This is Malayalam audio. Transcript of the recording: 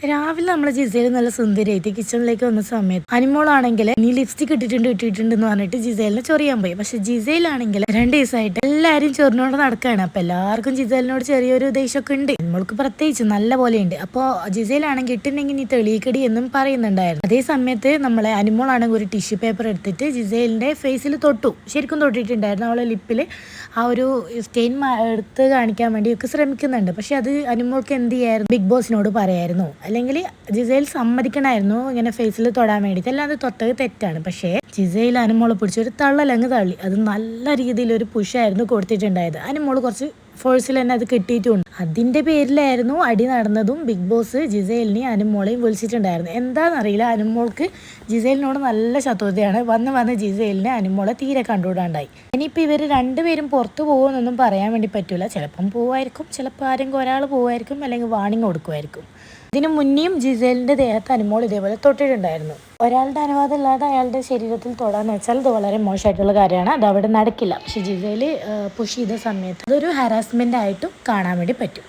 രാവിലെ നമ്മളെ ജിസയിൽ നല്ല സുന്ദരിയായിട്ട് കിച്ചണിലേക്ക് വന്ന സമയത്ത് അനിമോളാണെങ്കിൽ നീ ലിപ്സ്റ്റിക് ഇട്ടിട്ടുണ്ട് എന്ന് പറഞ്ഞിട്ട് ജിസേലിനെ ചൊറിയാൻ പോയി. പക്ഷെ ജിസയിലാണെങ്കിൽ 2 ദിവസമായിട്ട് എല്ലാവരും ചൊറിനോട് നടക്കുകയാണ്. അപ്പൊ എല്ലാവർക്കും ജിസേലിനോട് ചെറിയൊരു ദേഷ്യമൊക്കെ ഉണ്ട്. അനിമോൾക്ക് പ്രത്യേകിച്ച് നല്ല പോലെയുണ്ട്. അപ്പോൾ ജിസയിലാണെങ്കിൽ ഇട്ടുണ്ടെങ്കിൽ നീ തെളിയിക്കടി എന്നും പറയുന്നുണ്ടായിരുന്നു. അതേ സമയത്ത് നമ്മളെ അനിമോളാണെങ്കിൽ ഒരു ടിഷ്യൂ പേപ്പർ എടുത്തിട്ട് ജിസേലിന്റെ ഫേസിൽ തൊട്ടു. ശരിക്കും തൊട്ടിട്ടുണ്ടായിരുന്നു. അവളെ ലിപ്പിൽ ആ ഒരു സ്റ്റെയിൻ എടുത്ത് കാണിക്കാൻ വേണ്ടിയൊക്കെ ശ്രമിക്കുന്നുണ്ട്. പക്ഷെ അത് അനിമോൾക്ക് എന്ത് ചെയ്യായിരുന്നു, ബിഗ് ബോസിനോട് പറയായിരുന്നു. അല്ലെങ്കിൽ ജിസയിൽ സമ്മതിക്കണമായിരുന്നു ഇങ്ങനെ ഫേസിൽ തൊടാൻ വേണ്ടിയിട്ട്. അല്ലാതെ തൊട്ടത് തെറ്റാണ്. പക്ഷേ ജിസയിൽ അനുമോളെ പിടിച്ചൊരു തള്ളലങ്ങ് തള്ളി. അത് നല്ല രീതിയിലൊരു പുഷായിരുന്നു കൊടുത്തിട്ടുണ്ടായത്. അനുമോള് കുറച്ച് ഫോഴ്സിൽ തന്നെ അത് കിട്ടിയിട്ടുണ്ട്. അതിന്റെ പേരിലായിരുന്നു അടി നടന്നതും. ബിഗ് ബോസ് ജിസേലിനെയും അനുമോളെയും വിളിച്ചിട്ടുണ്ടായിരുന്നു. എന്താണെന്നറിയില്ല, അനുമോൾക്ക് ജിസേലിനോട് നല്ല ശത്രുതയാണ്. വന്ന് ജിസേലിനെ അനുമോളെ തീരെ കണ്ടുകൂടാണ്ടായി. ഇനിയിപ്പോൾ ഇവർ രണ്ടുപേരും പുറത്തു പോകുമെന്നൊന്നും പറയാൻ വേണ്ടി പറ്റൂല. ചിലപ്പം പോവായിരിക്കും, ചിലപ്പോൾ ആരെങ്കിലും ഒരാൾ പോവായിരിക്കും, അല്ലെങ്കിൽ വാണിംഗ് കൊടുക്കുമായിരിക്കും. ഇതിനു മുന്നേയും ജിസേലിന്റെ ദേഹത്ത് അനുമോൾ ഇതേപോലെ തൊട്ടിട്ടുണ്ടായിരുന്നു. ഒരാളുടെ അനുവാദം ഇല്ലാതെ അയാളുടെ ശരീരത്തിൽ തൊടാന്ന് വെച്ചാൽ അത് വളരെ മോശമായിട്ടുള്ള കാര്യമാണ്. അത് അവിടെ നടക്കില്ല. പക്ഷെ ജിസേൽ പുഷ് ചെയ്ത സമയത്ത് അതൊരു ഹരാസ്മെന്റ് ആയിട്ടും കാണാൻ വേണ്ടി പറ്റും.